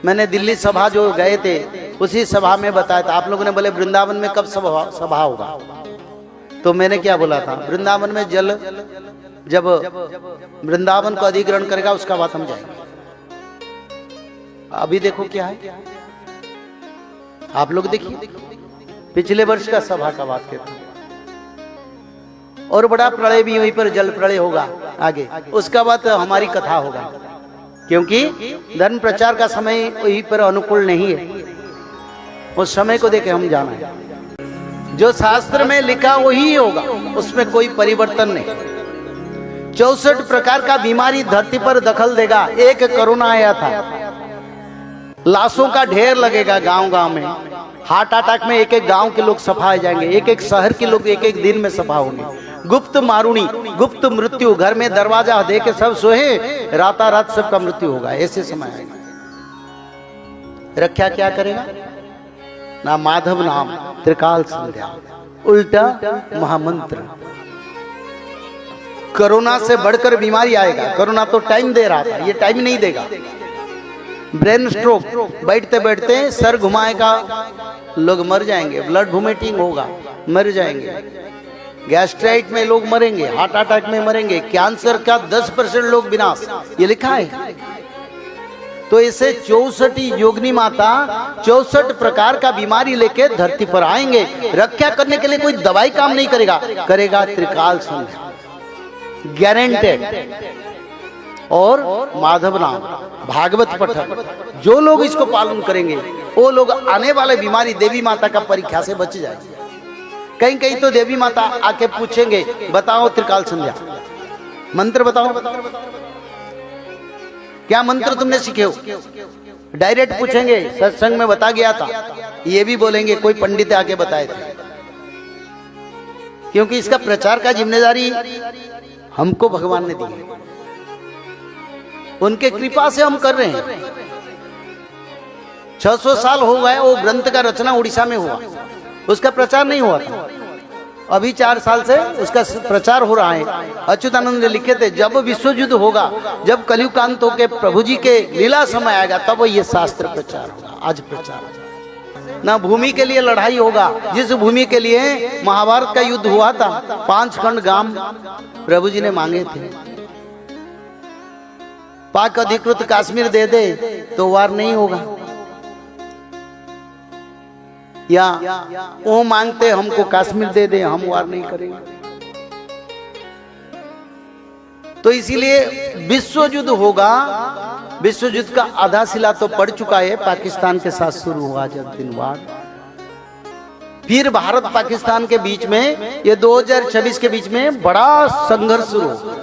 मैंने दिल्ली सभा जो गए थे उसी सभा में बताया था। आप लोगों ने बोले वृंदावन में कब सभा होगा, तो मैंने क्या बोला था, वृंदावन में जल जब वृंदावन को अधिग्रहण करेगा उसका बात हम जाएंगे। अभी देखो क्या है, आप लोग देखिए पिछले वर्ष का सभा का बात कहते हैं, और बड़ा प्रलय भी वहीं पर जल प्रलय होगा आगे, उसका बाद हमारी कथा होगा, क्योंकि धर्म प्रचार का समय वहीं पर अनुकूल नहीं है। उस समय को देखे हम जाना है, जो शास्त्र में लिखा वही होगा, उसमें कोई परिवर्तन नहीं। 64 प्रकार का बीमारी धरती पर दखल देगा। एक कोरोना आया था, लाशों का ढेर लगेगा गांव गांव में, हार्ट अटैक में एक एक गांव के लोग सफा हो जाएंगे, एक एक शहर के लोग एक एक दिन में सफा होंगे। गुप्त मारुणी, गुप्त मृत्यु, घर में दरवाजा दे के सब सोए, राता रात सबका मृत्यु होगा। ऐसे समय आएगा। रक्षा क्या करेगा ना, माधव नाम, त्रिकाल संध्या, उल्टा महामंत्र। कोरोना से बढ़कर बीमारी आएगा। कोरोना तो टाइम दे रहा था, ये टाइम नहीं देगा। ब्रेन स्ट्रोक, बैठते बैठते सर घुमाएगा, लोग मर जाएंगे। ब्लड वोमिटिंग होगा, मर जाएंगे। गैस्ट्राइट में लोग मरेंगे, हार्ट अटैक में मरेंगे। कैंसर का 10% लोग विनाश, ये लिखा है। तो इसे 64 योगिनी माता 64 प्रकार का बीमारी लेके धरती पर आएंगे। रक्षा करने के लिए कोई दवाई काम नहीं करेगा, करेगा त्रिकाल संध्या, गारंटेड। और माधव नाम, भागवत पठन, जो लोग इसको पालन करेंगे वो लोग आने वाले बीमारी देवी माता का परीक्षा से बच जाएंगे। कहीं कहीं तो देवी माता आके पूछेंगे, बताओ त्रिकाल संध्या मंत्र बताओ, क्या मंत्र तुमने सीखे हो? डायरेक्ट पूछेंगे, सत्संग में बता गया था। ये भी बोलेंगे कोई पंडित आके बताए थे, क्योंकि इसका प्रचार का जिम्मेदारी हमको भगवान ने दी है। उनके कृपा से हम कर रहे हैं। 600 साल हो गए वो ग्रंथ का रचना उड़ीसा में हुआ, उसका प्रचार नहीं हुआ था। अभी 4 साल से उसका प्रचार हो रहा है। अच्युतानंद ने लिखे थे, जब विश्व युद्ध होगा, जब कलयुगांत होके प्रभु जी के लीला समय आएगा, तब ये शास्त्र प्रचार होगा। आज प्रचार ना, भूमि के लिए लड़ाई होगा। जिस भूमि के लिए महाभारत का युद्ध हुआ था, 5 खंड गांव प्रभु जी ने मांगे थे। पाक अधिकृत कश्मीर दे दे तो वार नहीं होगा, या वो मांगते हमको कश्मीर दे दे, हम वार नहीं करेंगे। तो इसीलिए विश्व युद्ध होगा। विश्व युद्ध का आधा शिला तो पड़ चुका है, पाकिस्तान के साथ शुरू हुआ जब दिन बाद। फिर भारत पाकिस्तान के बीच में, ये 2026 के बीच में बड़ा संघर्ष शुरू होगा।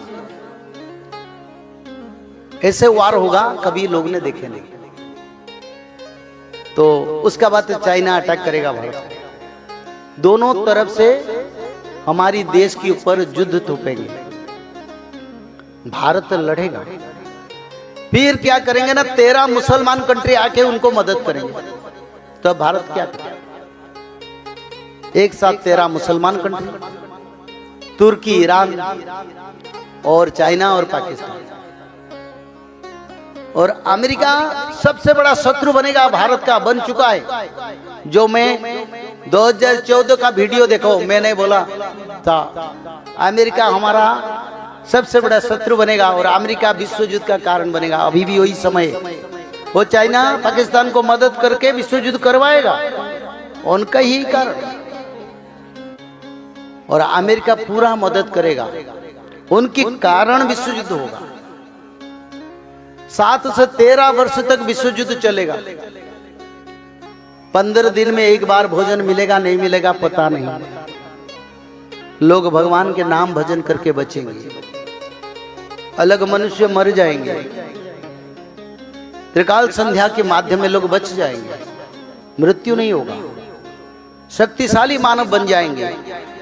ऐसे वार होगा कभी लोग ने देखे नहीं। तो उसका बाद चाइना अटैक करेगा भारत। दोनों तरफ से हमारी देश के ऊपर युद्ध थोपेंगे, भारत लड़ेगा। फिर क्या करेंगे ना, 13 मुसलमान कंट्री आके उनको मदद करेंगे। तो भारत क्या करेगा? एक साथ 13 मुसलमान कंट्री, तुर्की, ईरान और चाइना और पाकिस्तान और अमेरिका सबसे बड़ा शत्रु बनेगा भारत का, बन चुका है। जो मैं 2014 का वीडियो देखो, मैंने बोला था अमेरिका हमारा सबसे बड़ा शत्रु बनेगा और अमेरिका विश्व युद्ध का कारण बनेगा। अभी भी वही समय है। वो चाइना पाकिस्तान को मदद करके विश्व युद्ध करवाएगा, उनका ही कारण। और अमेरिका पूरा मदद करेगा, उनके कारण विश्व युद्ध होगा। 7 से 13 वर्ष तक विश्व युद्ध चलेगा। 15 दिन में एक बार भोजन मिलेगा नहीं मिलेगा पता नहीं। लोग भगवान के नाम भजन करके बचेंगे, अलग मनुष्य मर जाएंगे। त्रिकाल संध्या के माध्यम में लोग बच जाएंगे, मृत्यु नहीं होगा, शक्तिशाली मानव बन जाएंगे।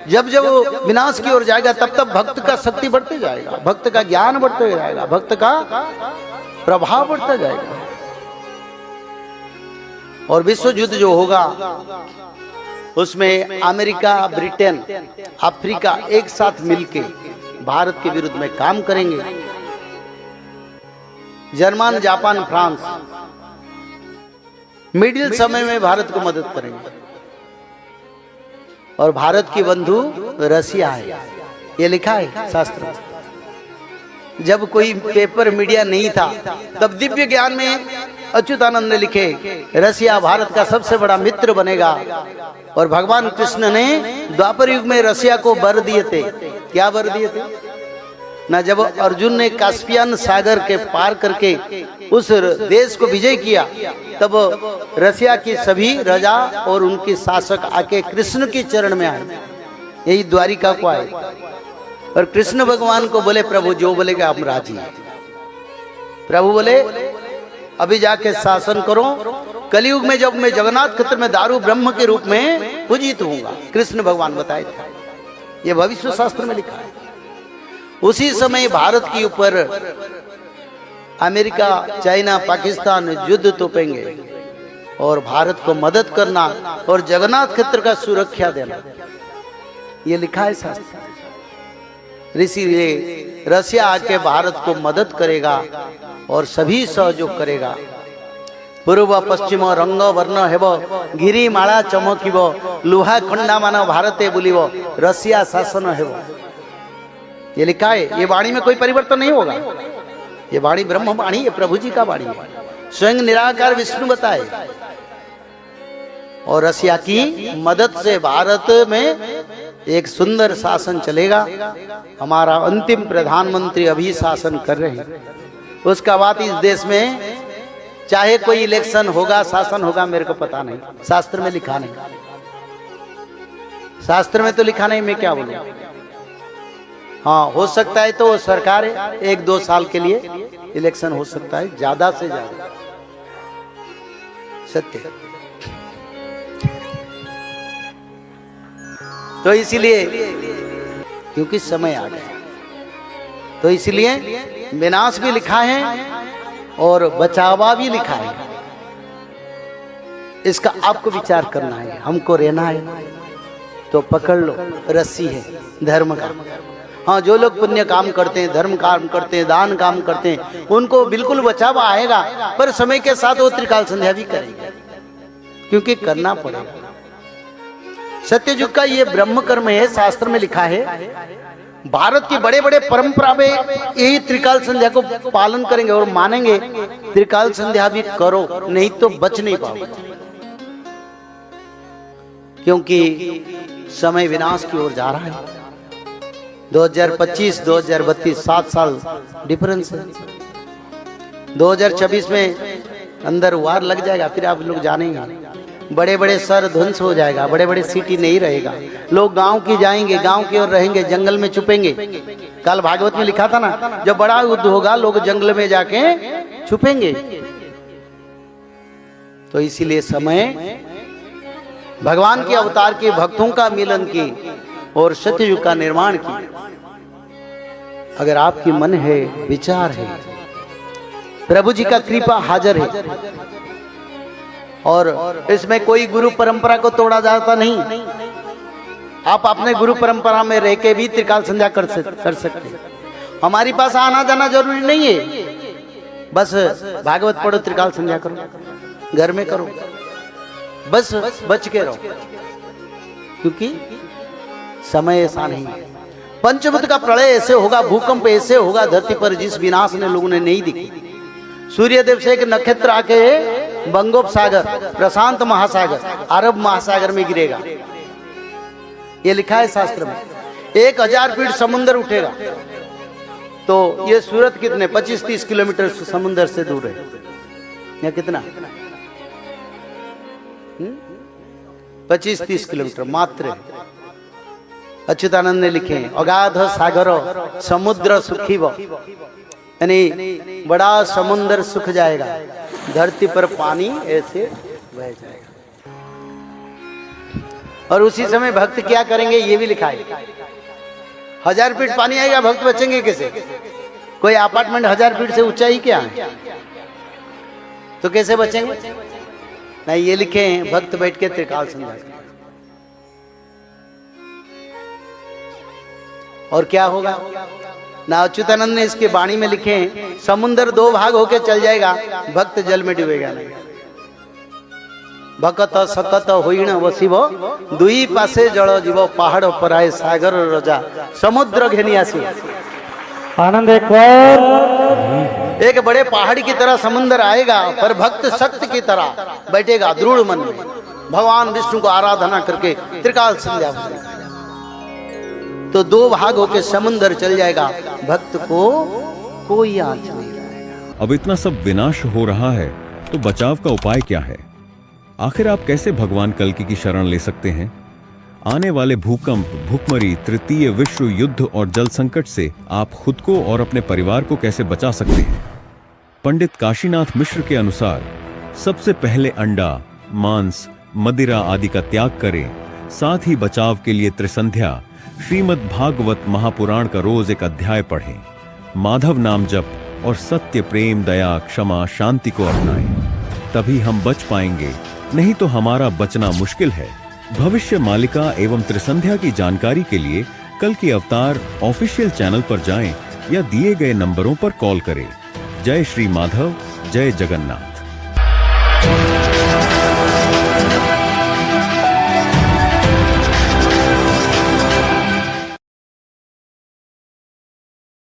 जब जब वो विनाश की ओर जाएगा, तब तब भक्त का शक्ति बढ़ते जाएगा, भक्त का ज्ञान बढ़ते जाएगा, भक्त का प्रभाव बढ़ता जाएगा। और विश्व युद्ध जो होगा उसमें अमेरिका, ब्रिटेन, अफ्रीका एक साथ मिलके भारत के विरुद्ध में काम करेंगे। जर्मन, जापान, फ्रांस मिडिल समय में भारत को मदद करेंगे। और भारत की बंधु रसिया है, ये लिखा है शास्त्र में। जब कोई पेपर मीडिया नहीं था तब दिव्य ज्ञान में अच्युतानंद ने लिखे रसिया भारत का सबसे बड़ा मित्र बनेगा। और भगवान कृष्ण ने द्वापर युग में रसिया को वर दिए थे। क्या वर दिए थे ना, जब अर्जुन ने कास्पियन सागर के पार करके उस देश को विजय किया तब रसिया की सभी राजा और उनके शासक आके कृष्ण के चरण में आए, यही द्वारिका को आए और कृष्ण भगवान को बोले प्रभु जो बोलेगा हम राजी हैं। प्रभु बोले अभी जाके शासन करो, कलयुग में जब मैं जगन्नाथ क्षेत्र में दारू ब्रह्म के रूप में पूजित होऊंगा। कृष्ण भगवान बताए थे, ये भविष्य शास्त्र में लिखा है। उसी समय भारत के ऊपर अमेरिका, चाइना, पाकिस्तान युद्ध तोपेंगे और भारत को मदद करना और जगन्नाथ क्षेत्र का सुरक्षा देना, ये लिखा है शास्त्र। इसीलिए रसिया आके भारत को मदद करेगा और सभी सहयोग करेगा। पूर्व पश्चिम रंग वर्ण हेब, गिरिमाला चमकिब, लुहा खंडा मान भारते बुलिब, रसिया शासन हेब, ये लिखा है। ये वाणी में कोई परिवर्तन नहीं होगा, ये वाणी ब्रह्म वाणी है, प्रभु जी का वाणी है, स्वयं निराकार विष्णु बताए। और रसिया की मदद से भारत में एक सुंदर शासन चलेगा। हमारा अंतिम प्रधानमंत्री अभी शासन कर रहे हैं, उसका बाद इस देश में चाहे कोई इलेक्शन होगा, शासन होगा, मेरे को पता नहीं, शास्त्र में लिखा नहीं, शास्त्र में तो लिखा नहीं, मैं क्या बोलूं। हाँ हो सकता है तो वो सरकार है, 1-2 साल के लिए इलेक्शन हो सकता है, ज्यादा से ज्यादा, सत्य। तो इसीलिए क्योंकि समय आ गया, तो इसलिए विनाश भी लिखा है और बचावा भी लिखा है। इसका आपको विचार करना है, हमको रहना है तो पकड़ लो, रस्सी है धर्म का। हाँ जो लोग पुण्य काम करते हैं, धर्म काम करते हैं, दान काम करते हैं, उनको बिल्कुल बचावा आएगा, पर समय के साथ वो त्रिकाल संध्या भी करेंगे, क्योंकि करना पड़ेगा। सत्ययुग का ये ब्रह्म कर्म है, शास्त्र में लिखा है। भारत की बड़े बड़े परंपरा में यही त्रिकाल संध्या को पालन करेंगे और मानेंगे। त्रिकाल संध्या भी करो, नहीं तो बच नहीं पाओगे, क्योंकि समय विनाश की ओर जा रहा है। 2025, 2032 7 साल डिफरेंस है। 2026 में अंदर वार लग जाएगा, फिर आप लोग जानेंगे, बड़े बड़े शहर ध्वंस हो जाएगा, बड़े बड़े सिटी नहीं रहेगा, लोग गांव की जाएंगे, गांव की ओर रहेंगे, जंगल में छुपेंगे। कल भागवत में लिखा था ना, जब बड़ा युद्ध होगा लोग जंगल में जाके छुपेंगे। तो इसीलिए समय भगवान के अवतार के भक्तों का मिलन की और सत्ययुग का निर्माण की। अगर आपकी मन है, विचार है, प्रभु जी का कृपा हाजिर है, और इसमें कोई गुरु परंपरा को तोड़ा जाता नहीं। आप अपने गुरु परंपरा में रह के भी त्रिकाल संध्या कर सकते हैं। हमारी पास आना जाना जरूरी नहीं है, बस भागवत पढ़ो, त्रिकाल संध्या करो, घर में करो, बस बच के रहो, क्योंकि समय ऐसा नहीं है। पंचभूत का प्रलय ऐसे होगा, भूकंप ऐसे होगा धरती पर जिस विनाश ने लोगों ने नहीं देखी। सूर्यदेव से एक नक्षत्र आके बंगोपसागर, प्रशांत महासागर, अरब महासागर में गिरेगा, ये लिखा है शास्त्र में। 1000 फीट समुद्र उठेगा। तो ये सूरत कितने 25-30 किलोमीटर समुद्र से दूर है, या कितना 25-30 किलोमीटर मात्र। अच्युतानंद ने लिखे अगाध सागर समुद्र सुखीव, यानी बड़ा समुद्र सूख जाएगा, धरती पर पानी ऐसे बह जाएगा। और उसी समय भक्त क्या करेंगे ये भी लिखा है। 1000 फीट पानी आएगा, भक्त बचेंगे कैसे? कोई अपार्टमेंट 1000 फीट से ऊंचाई क्या है, तो कैसे बचेंगे? नहीं, ये लिखे हैं भक्त बैठ के त्रिकाल संध्या। और क्या होगा ना, अच्युतानंद ने इसके वाणी में लिखे हैं, समुद्र 2 भाग होके चल जाएगा, भक्त जल में डूबेगा नहीं। भकत सकत होइण बसिब दुई पासे जल जीव पहाड़ पराए सागर रजा समुद्र घेनी आसी। आनंद एक बार। एक बड़े पहाड़ की तरह समुद्र आएगा पर भक्त शक्त की तरह बैठेगा दृढ़ मन में, भगवान विष्णु को आराधना करके त्रिकाल संध्या तो दो भाग होके समुद्र चल जाएगा, भक्त को कोई आंच नहीं लाएगा। अब इतना सब विनाश हो रहा है तो बचाव का उपाय क्या है? आखिर आप कैसे भगवान कल्कि की शरण ले सकते हैं? आने वाले भूकंप, भूखमरी, तृतीय विश्व युद्ध और जल संकट से आप खुद को और अपने परिवार को कैसे बचा सकते हैं? पंडित काशीनाथ मिश्र के अनुसार सबसे पहले अंडा, मांस, मदिरा आदि का त्याग करें। साथ ही बचाव के लिए त्रिसंध्या, श्रीमद् भागवत महापुराण का रोज एक अध्याय पढ़ें। माधव नाम जप और सत्य, प्रेम, दया, क्षमा, शांति को अपनाएं। तभी हम बच पाएंगे, नहीं तो हमारा बचना मुश्किल है। भविष्य मालिका एवं त्रिसंध्या की जानकारी के लिए कल्कि अवतार ऑफिशियल चैनल पर जाएं या दिए गए नंबरों पर कॉल करें। जय श्री माधव, जय जगन्नाथ।